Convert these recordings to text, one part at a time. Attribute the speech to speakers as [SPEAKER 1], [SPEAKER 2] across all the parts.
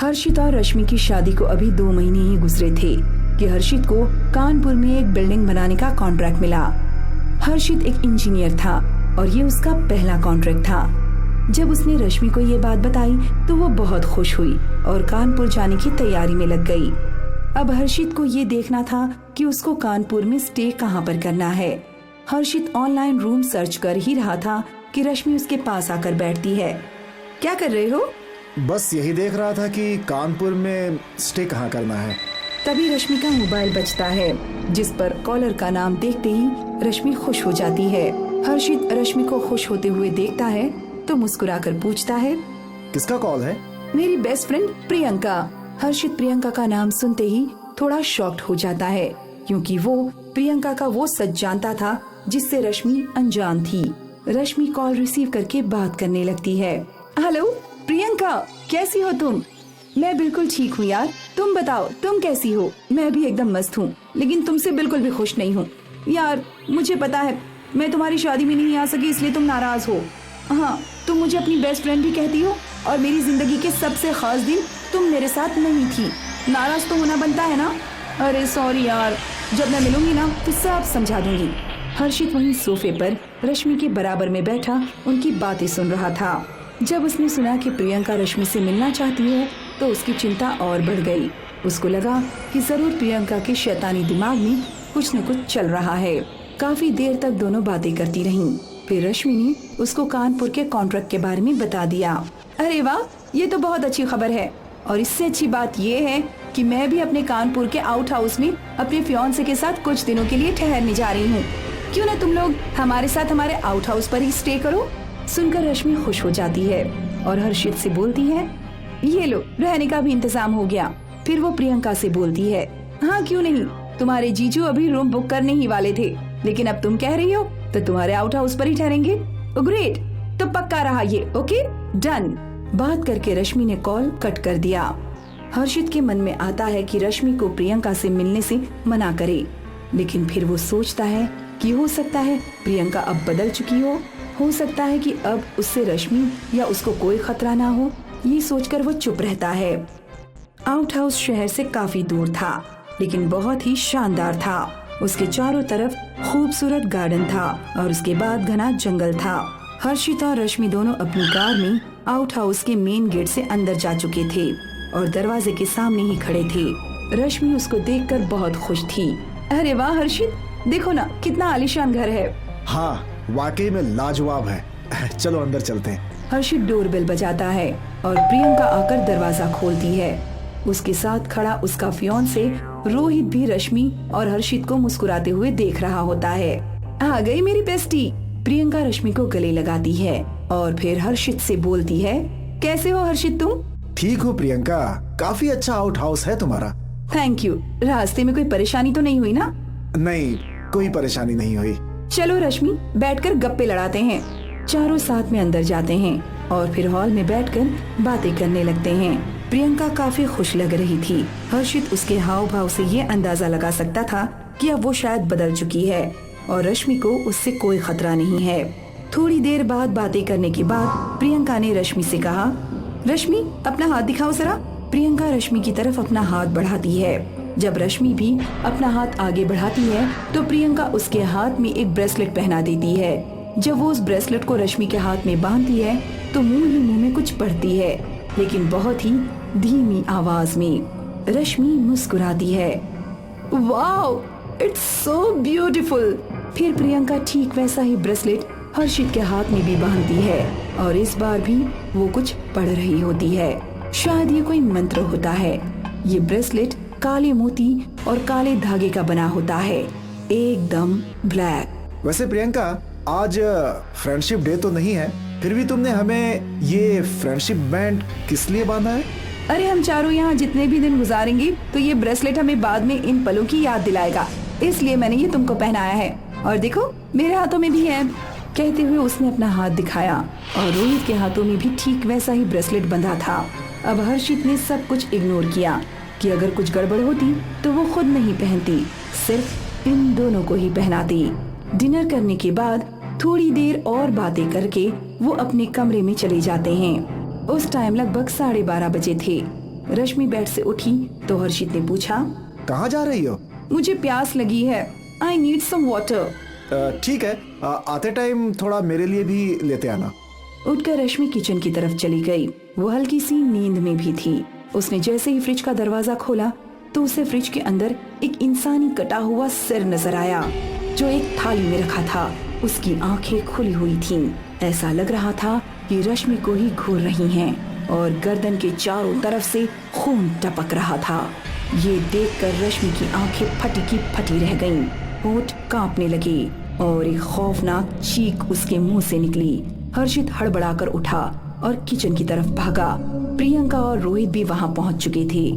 [SPEAKER 1] हर्षित और रश्मि की शादी को अभी 2 महीने ही गुजरे थे कि हर्षित को कानपुर में एक बिल्डिंग बनाने का कॉन्ट्रैक्ट मिला। हर्षित एक इंजीनियर था और ये उसका पहला कॉन्ट्रैक्ट था। जब उसने रश्मि को ये बात बताई तो वो बहुत खुश हुई और कानपुर जाने की तैयारी में लग गई। अब हर्षित को ये देखना था कि उसको कानपुर में स्टे कहाँ पर करना है। हर्षित ऑनलाइन रूम सर्च कर ही रहा था कि रश्मि उसके पास आकर बैठती है। क्या कर रहे हो?
[SPEAKER 2] बस यही देख रहा था कि कानपुर में स्टे कहाँ करना है।
[SPEAKER 1] तभी रश्मि का मोबाइल बजता है, जिस पर कॉलर का नाम देखते ही रश्मि खुश हो जाती है। हर्षित रश्मि को खुश होते हुए देखता है तो मुस्कुराकर पूछता है,
[SPEAKER 2] किसका कॉल है?
[SPEAKER 1] मेरी बेस्ट फ्रेंड प्रियंका। हर्षित प्रियंका का नाम सुनते ही थोड़ा शॉक्ड हो जाता है, क्योंकि वो प्रियंका का वो सच जानता था जिससे रश्मि अनजान थी। रश्मि कॉल रिसीव करके बात करने लगती है। हेलो प्रियंका, कैसी हो तुम? मैं बिल्कुल ठीक हूँ यार, तुम बताओ तुम कैसी हो? मैं भी एकदम मस्त हूँ, लेकिन तुमसे बिल्कुल भी खुश नहीं हूँ यार। मुझे पता है मैं तुम्हारी शादी में नहीं आ सकी, इसलिए तुम नाराज हो। हाँ, तुम मुझे अपनी बेस्ट फ्रेंड भी कहती हो और मेरी जिंदगी के सबसे खास दिन तुम मेरे साथ नहीं थी। नाराज तो होना बनता है ना? अरे सॉरी यार, जब मैं मिलूंगी ना तो सब समझा दूंगी। हर्षित वहीं सोफे पर रश्मि के बराबर में बैठा उनकी बातें सुन रहा था। जब उसने सुना कि प्रियंका रश्मि से मिलना चाहती है तो उसकी चिंता और बढ़ गई। उसको लगा कि जरूर प्रियंका के शैतानी दिमाग में कुछ न कुछ चल रहा है। काफी देर तक दोनों बातें करती रहीं। फिर रश्मि ने उसको कानपुर के कॉन्ट्रैक्ट के बारे में बता दिया। अरे वाह, ये तो बहुत अच्छी खबर है, और इससे अच्छी बात ये है कि मैं भी अपने कानपुर के आउट हाउस में अपने फियांसे के साथ कुछ दिनों के लिए ठहरने जा रही हूँ। क्यों ना तुम लोग हमारे साथ हमारे आउट हाउस पर ही स्टे करो? सुनकर रश्मि खुश हो जाती है और हर्षित से बोलती है, ये लो, रहने का भी इंतजाम हो गया। फिर वो प्रियंका से बोलती है, हाँ क्यों नहीं, तुम्हारे जीजू अभी रूम बुक करने ही वाले थे, लेकिन अब तुम कह रही हो तो तुम्हारे आउट हाउस पर ही ठहरेंगे। ग्रेट, तो पक्का रहा ये। Okay done. बात करके रश्मि ने कॉल कट कर दिया। हर्षित के मन में आता है कि रश्मि को प्रियंका से मिलने से मना करे, लेकिन फिर वो सोचता है कि हो सकता है प्रियंका अब बदल चुकी हो सकता है कि अब उससे रश्मि या उसको कोई खतरा ना हो। ये सोचकर वो चुप रहता है। आउट हाउस शहर से काफी दूर था, लेकिन बहुत ही शानदार था। उसके चारों तरफ खूबसूरत गार्डन था और उसके बाद घना जंगल था। हर्षित और रश्मि दोनों अपनी कार में आउट हाउस के मेन गेट से अंदर जा चुके थे और दरवाजे के सामने ही खड़े थे। रश्मि उसको देखकर बहुत खुश थी। अरे वाह हर्षित, देखो ना कितना आलीशान घर है।
[SPEAKER 2] हाँ, वाकई में लाजवाब है। चलो अंदर चलते हैं।
[SPEAKER 1] हर्षित डोरबेल बजाता है और प्रियंका आकर दरवाजा खोलती है। उसके साथ खड़ा उसका फियांसे रोहित भी रश्मि और हर्षित को मुस्कुराते हुए देख रहा होता है। आ गई मेरी बेस्टी। प्रियंका रश्मि को गले लगाती है और फिर हर्षित से बोलती है, कैसे हो हर्षित तुम?
[SPEAKER 2] ठीक हो प्रियंका, काफी अच्छा आउट हाउस है तुम्हारा।
[SPEAKER 1] Thank you. रास्ते में कोई परेशानी तो नहीं हुई ना?
[SPEAKER 2] नहीं, कोई परेशानी नहीं हुई।
[SPEAKER 1] चलो रश्मि, बैठकर गप्पे लड़ाते हैं। चारों साथ में अंदर जाते हैं और फिर हॉल में बैठकर बातें करने लगते हैं। प्रियंका काफी खुश लग रही थी। हर्षित उसके हाव भाव से ये अंदाजा लगा सकता था कि अब वो शायद बदल चुकी है और रश्मि को उससे कोई खतरा नहीं है। थोड़ी देर बाद बातें करने के बाद प्रियंका ने रश्मि से कहा, रश्मि अपना हाथ दिखाओ जरा। प्रियंका रश्मि की तरफ अपना हाथ बढ़ाती है। जब रश्मि भी अपना हाथ आगे बढ़ाती है तो प्रियंका उसके हाथ में एक ब्रेसलेट पहना देती है। जब वो उस ब्रेसलेट को रश्मि के हाथ में बांधती है तो मुंह ही मुंह में कुछ पढ़ती है, लेकिन बहुत ही धीमी आवाज में। रश्मि मुस्कुराती है। Wow, it's so beautiful. फिर प्रियंका ठीक वैसा ही ब्रेसलेट हर्षित के हाथ में भी बांधती है और इस बार भी वो कुछ पढ़ रही होती है। शायद ये कोई मंत्र होता है। ये ब्रेसलेट काले मोती और काले धागे का बना होता है, एकदम ब्लैक।
[SPEAKER 2] वैसे प्रियंका, आज फ्रेंडशिप डे तो नहीं है, फिर भी तुमने हमें ये फ्रेंडशिप बैंड किस लिए बांधा है?
[SPEAKER 1] अरे हम चारों यहाँ जितने भी दिन गुजारेंगे तो ये ब्रेसलेट हमें बाद में इन पलों की याद दिलाएगा, इसलिए मैंने ये तुमको पहनाया है। और देखो मेरे हाथों में भी है। कहते हुए उसने अपना हाथ दिखाया और रोहित के हाथों में भी ठीक वैसा ही ब्रेसलेट बंधा था। अब हर्षित ने सब कुछ इग्नोर किया कि अगर कुछ गड़बड़ होती तो वो खुद नहीं पहनती, सिर्फ इन दोनों को ही पहनाती। डिनर करने के बाद थोड़ी देर और बातें करके वो अपने कमरे में चले जाते हैं। उस टाइम लगभग 12:30 बजे थे। रश्मि बेड से उठी तो हर्षित ने पूछा,
[SPEAKER 2] कहाँ जा रही हो?
[SPEAKER 1] मुझे प्यास लगी है, आई नीड सम वाटर।
[SPEAKER 2] ठीक है, आते टाइम थोड़ा मेरे लिए भी लेते आना।
[SPEAKER 1] उठकर रश्मि किचन की तरफ चली गई। वो हल्की सी नींद में भी थी। उसने जैसे ही फ्रिज का दरवाजा खोला तो उसे फ्रिज के अंदर एक इंसानी कटा हुआ सिर नजर आया जो एक थाली में रखा था। उसकी आंखें खुली हुई थीं। ऐसा लग रहा था कि रश्मि को ही घूर रही हैं और गर्दन के चारों तरफ से खून टपक रहा था। ये देखकर रश्मि की आंखें फटी की फटी रह गईं। होंठ कांपने लगे और एक खौफनाक चीख उसके मुंह से निकली। हर्षित हड़बड़ाकर उठा और किचन की तरफ भागा। प्रियंका और रोहित भी वहां पहुंच चुके थे।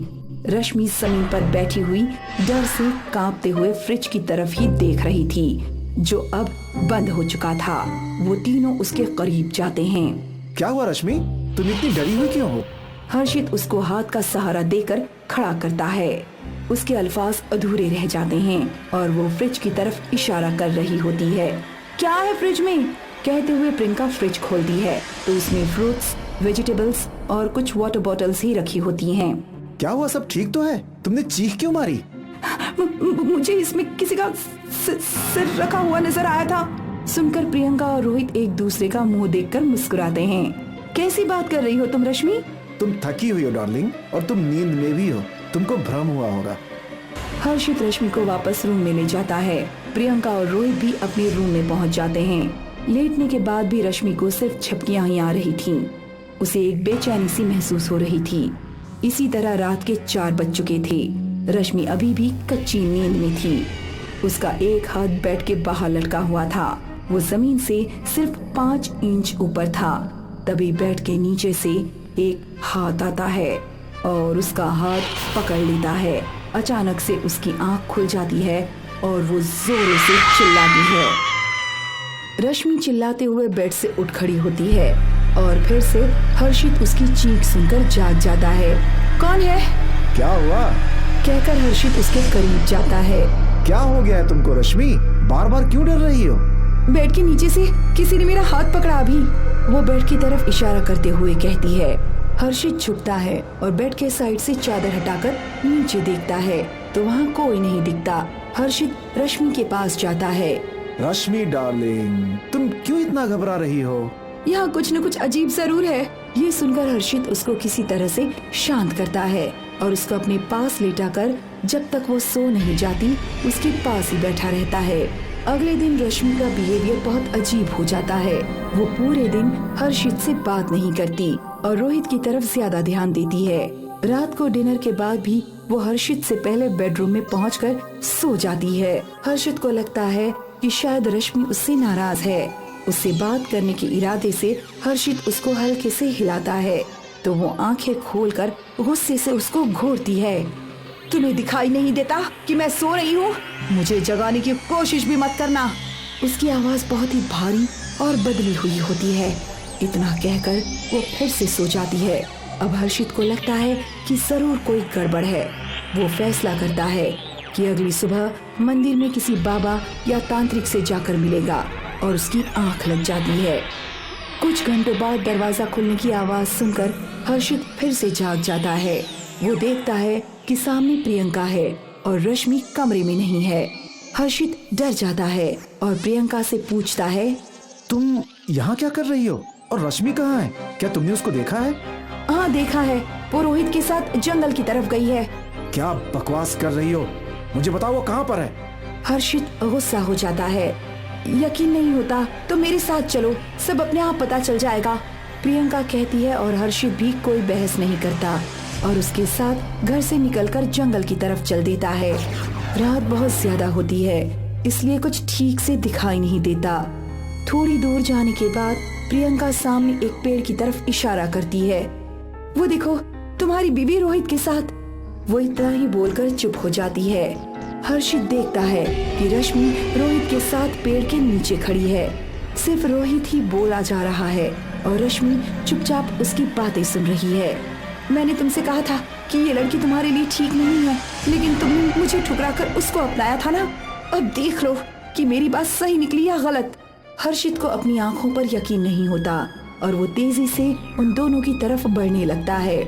[SPEAKER 1] रश्मि जमीन पर बैठी हुई डर से कांपते हुए फ्रिज की तरफ ही देख रही थी जो अब बंद हो चुका था। वो तीनों उसके करीब जाते हैं।
[SPEAKER 2] क्या हुआ रश्मि, तुम इतनी डरी हुई क्यों हो?
[SPEAKER 1] हर्षित उसको हाथ का सहारा देकर खड़ा करता है। उसके अल्फाज अधूरे रह जाते हैं और वो फ्रिज की तरफ इशारा कर रही होती है। क्या है फ्रिज में? कहते हुए प्रियंका फ्रिज खोलती है तो उसमें फ्रूट्स, वेजिटेबल्स और कुछ वाटर बॉटल्स ही रखी होती हैं।
[SPEAKER 2] क्या हुआ, सब ठीक तो है? तुमने चीख क्यों मारी?
[SPEAKER 1] मुझे इसमें किसी का सिर रखा हुआ नजर आया था। सुनकर प्रियंका और रोहित एक दूसरे का मुंह देखकर मुस्कुराते हैं। कैसी बात कर रही हो तुम रश्मि?
[SPEAKER 2] तुम थकी हुई हो डार्लिंग, और तुम नींद में भी हो। तुमको भ्रम हुआ होगा।
[SPEAKER 1] हर्षित रश्मि को वापस रूम में ले जाता है। प्रियंका और रोहित भी अपने रूम में पहुंच जाते हैं। लेटने के बाद भी रश्मि को सिर्फ झपकियां ही आ रही थीं। उसे एक बेचैनी सी महसूस हो रही थी। इसी तरह रात के 4 बज चुके थे। रश्मि अभी भी कच्ची नींद में थी। उसका एक हाथ बेड के बाहर लटका हुआ था। वो जमीन से सिर्फ 5 इंच ऊपर था। तभी बेड के नीचे से एक हाथ आता है और उसका हाथ पकड़ लेता है। अचानक से उसकी आंख खुल जाती है और वो जोरों से चिल्लाती है। रश्मि चिल्लाते हुए बेड से उठ खड़ी होती है और फिर से हर्षित उसकी चीख सुनकर जाग जाता है। कौन है?
[SPEAKER 2] क्या हुआ?
[SPEAKER 1] कहकर हर्षित उसके करीब जाता है।
[SPEAKER 2] क्या हो गया है तुमको रश्मि? बार बार क्यों डर रही हो?
[SPEAKER 1] बेड के नीचे से किसी ने मेरा हाथ पकड़ा अभी, वो बेड की तरफ इशारा करते हुए कहती है। हर्षित झुकता है और बेड के साइड से चादर हटाकर नीचे देखता है तो वहाँ कोई नहीं दिखता। हर्षित रश्मि के पास जाता है।
[SPEAKER 2] रश्मि डार्लिंग, तुम क्यों इतना घबरा रही हो?
[SPEAKER 1] यहाँ कुछ न कुछ अजीब जरूर है। ये सुनकर हर्षित उसको किसी तरह से शांत करता है और उसको अपने पास लेटाकर जब तक वो सो नहीं जाती उसके पास ही बैठा रहता है। अगले दिन रश्मि का बिहेवियर बहुत अजीब हो जाता है। वो पूरे दिन हर्षित से बात नहीं करती और रोहित की तरफ ज्यादा ध्यान देती है। रात को डिनर के बाद भी वो हर्षित से पहले बेडरूम में पहुंचकर सो जाती है। हर्षित को लगता है कि शायद रश्मि उससे नाराज है। उससे बात करने के इरादे से हर्षित उसको हल्के से हिलाता है तो वो आंखें खोलकर गुस्से से उसको घूरती है। तुम्हें दिखाई नहीं देता कि मैं सो रही हूँ? मुझे जगाने की कोशिश भी मत करना। उसकी आवाज बहुत ही भारी और बदली हुई होती है। इतना कहकर वो फिर से सो जाती है। अब हर्षित को लगता है कि जरूर कोई गड़बड़ है। वो फैसला करता है कि अगली सुबह मंदिर में किसी बाबा या तांत्रिक से जाकर मिलेगा और उसकी आंख लग जाती है। कुछ घंटों बाद दरवाजा खुलने की आवाज सुनकर हर्षित फिर से जाग जाता है। वो देखता है कि सामने प्रियंका है और रश्मि कमरे में नहीं है। हर्षित डर जाता है और प्रियंका से पूछता है,
[SPEAKER 2] तुम यहाँ क्या कर रही हो? और रश्मि कहाँ है? क्या तुमने उसको देखा है?
[SPEAKER 1] हाँ देखा है, वो रोहित के साथ जंगल की तरफ गई है।
[SPEAKER 2] क्या बकवास कर रही हो? मुझे बताओ वो कहाँ पर है?
[SPEAKER 1] हर्षित गुस्सा हो जाता है। यकीन नहीं होता तो मेरे साथ चलो, सब अपने आप पता चल जाएगा, प्रियंका कहती है और हर्षित भी कोई बहस नहीं करता और उसके साथ घर से निकलकर जंगल की तरफ चल देता है। रात बहुत ज्यादा होती है इसलिए कुछ ठीक से दिखाई नहीं देता। थोड़ी दूर जाने के बाद प्रियंका सामने एक पेड़ की तरफ इशारा करती है। वो देखो, तुम्हारी बीवी रोहित के साथ। वो इतना ही बोलकर चुप हो जाती है। हर्षित देखता है कि रश्मि रोहित के साथ पेड़ के नीचे खड़ी है। सिर्फ रोहित ही बोला जा रहा है और रश्मि चुपचाप उसकी बातें सुन रही है। मैंने तुमसे कहा था कि ये लड़की तुम्हारे लिए ठीक नहीं है, लेकिन तुमने मुझे ठुकराकर उसको अपनाया था ना। अब देख लो कि मेरी बात सही निकली या गलत। हर्षित को अपनी आंखों पर यकीन नहीं होता और वो तेजी से उन दोनों की तरफ बढ़ने लगता है।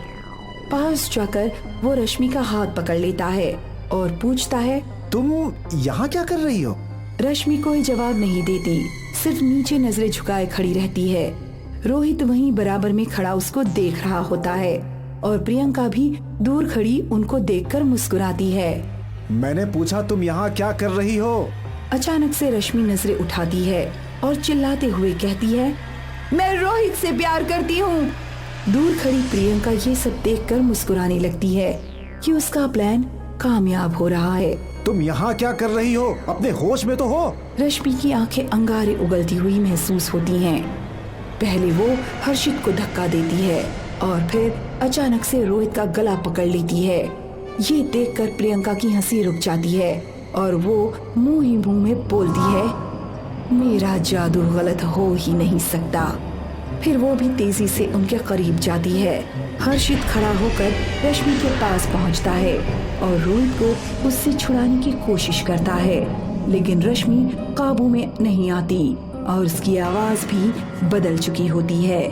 [SPEAKER 1] पास जाकर वो रश्मि का हाथ पकड़ लेता है और पूछता है,
[SPEAKER 2] तुम यहाँ क्या कर रही हो?
[SPEAKER 1] रश्मि कोई जवाब नहीं देती, सिर्फ नीचे नजरें झुकाए खड़ी रहती है। रोहित वहीं बराबर में खड़ा उसको देख रहा होता है और प्रियंका भी दूर खड़ी उनको देखकर मुस्कुराती है।
[SPEAKER 2] मैंने पूछा तुम यहाँ क्या कर रही हो?
[SPEAKER 1] अचानक से रश्मि नजरें उठाती है और चिल्लाते हुए कहती है, मैं रोहित से प्यार करती हूँ। दूर खड़ी प्रियंका ये सब देखकर मुस्कुराने लगती है कि उसका प्लान कामयाब हो रहा है।
[SPEAKER 2] तुम यहाँ क्या कर रही हो? अपने होश में तो हो?
[SPEAKER 1] रश्मि की आंखें अंगारे उगलती हुई महसूस होती हैं। पहले वो हर्षित को धक्का देती है और फिर अचानक से रोहित का गला पकड़ लेती है। ये देखकर प्रियंका की हंसी रुक जाती है और वो मुंह ही मुंह में बोलती है, मेरा जादू गलत हो ही नहीं सकता। फिर वो भी तेजी से उनके करीब जाती है। हर्षित खड़ा होकर रश्मि के पास पहुंचता है और रोहित को उससे छुड़ाने की कोशिश करता है, लेकिन रश्मि काबू में नहीं आती और उसकी आवाज भी बदल चुकी होती है।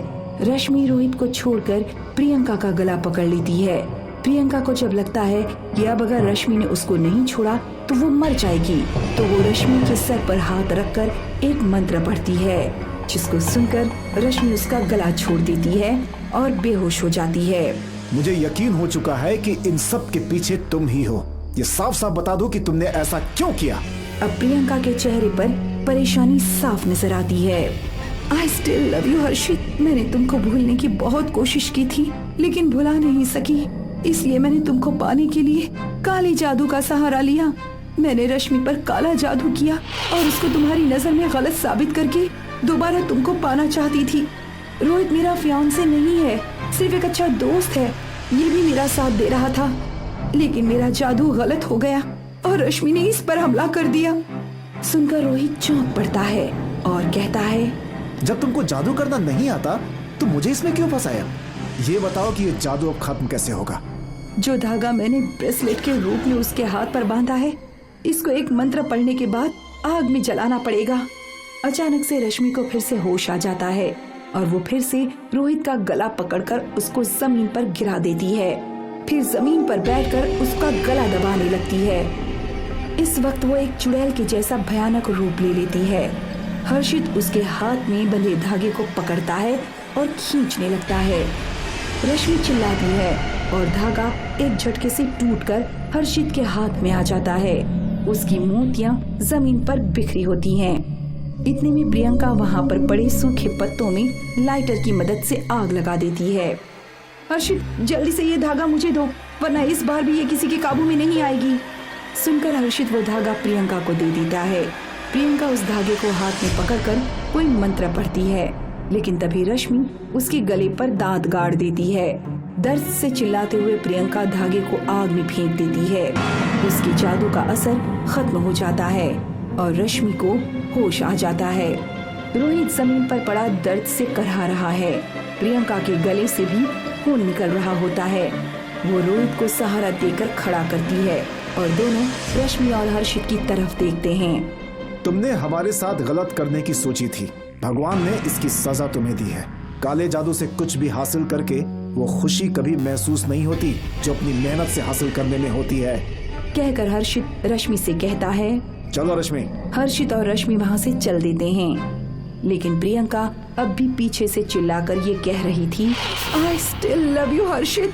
[SPEAKER 1] रश्मि रोहित को छोड़कर प्रियंका का गला पकड़ लेती है। प्रियंका को जब लगता है कि अब अगर रश्मि ने उसको नहीं छोड़ा तो वो मर जाएगी, तो वो रश्मि के सर पर हाथ रखकर एक मंत्र पढ़ती है, जिसको सुनकर रश्मि उसका गला छोड़ देती है और बेहोश हो जाती है।
[SPEAKER 2] मुझे यकीन हो चुका है कि इन सब के पीछे तुम ही हो। ये साफ साफ बता दो कि तुमने ऐसा क्यों किया।
[SPEAKER 1] अब प्रियंका के चेहरे पर परेशानी साफ नजर आती है। I still love you हर्षित। मैंने तुमको भूलने की बहुत कोशिश की थी, लेकिन भुला नहीं सकी। इसलिए मैंने तुमको पाने के लिए काले जादू का सहारा लिया। मैंने रश्मि पर काला जादू किया और उसको तुम्हारी नजर में गलत साबित करके दोबारा तुमको पाना चाहती थी। रोहित मेरा फियांसे नहीं है, सिर्फ एक अच्छा दोस्त है। ये भी मेरा साथ दे रहा था, लेकिन मेरा जादू गलत हो गया और रश्मि ने इस पर हमला कर दिया। सुनकर रोहित चौंक पड़ता है और कहता है,
[SPEAKER 2] जब तुमको जादू करना नहीं आता तो मुझे इसमें क्यों फंसाया? ये बताओ कि ये जादू अब खत्म कैसे होगा?
[SPEAKER 1] जो धागा मैंने ब्रेसलेट के रूप में उसके हाथ पर बांधा है, इसको एक मंत्र पढ़ने के बाद आग में जलाना पड़ेगा। अचानक से रश्मि को फिर से होश आ जाता है और वो फिर से रोहित का गला पकड़कर उसको जमीन पर गिरा देती है। फिर जमीन पर बैठकर उसका गला दबाने लगती है। इस वक्त वो एक चुड़ैल के जैसा भयानक रूप ले लेती है। हर्षित उसके हाथ में बंधे धागे को पकड़ता है और खींचने लगता है। रश्मि चिल्लाती है और धागा एक झटके से टूटकर हर्षित के हाथ में आ जाता है। उसकी मोतियां जमीन पर बिखरी होती हैं। इतने में प्रियंका वहां पर पड़े सूखे पत्तों में लाइटर की मदद से आग लगा देती है। हर्षित, जल्दी से ये धागा मुझे दो, वरना इस बार भी ये किसी के काबू में नहीं आएगी। सुनकर हर्षित वो धागा प्रियंका को दे देता है। प्रियंका उस धागे को हाथ में पकड़कर कोई मंत्र पढ़ती है, लेकिन तभी रश्मि उसके गले पर दांत गाड़ देती है। दर्द से चिल्लाते हुए प्रियंका धागे को आग में फेंक देती है। उसके जादू का असर खत्म हो जाता है और रश्मि को होश आ जाता है। रोहित जमीन पर पड़ा दर्द से करहा रहा है। प्रियंका के गले से भी खून निकल रहा होता है। वो रोहित को सहारा देकर खड़ा करती है और दोनों रश्मि और हर्षित की तरफ देखते हैं।
[SPEAKER 2] तुमने हमारे साथ गलत करने की सोची थी, भगवान ने इसकी सजा तुम्हें दी है। काले जादू से कुछ भी हासिल करके वो खुशी कभी महसूस नहीं होती जो अपनी मेहनत से हासिल करने में होती है।
[SPEAKER 1] कहकर हर्षित रश्मि से कहता है,
[SPEAKER 2] चलो रश्मि।
[SPEAKER 1] हर्षित और रश्मि वहाँ से चल देते हैं, लेकिन प्रियंका अब भी पीछे से चिल्लाकर ये कह रही थी, I still love you Harshit.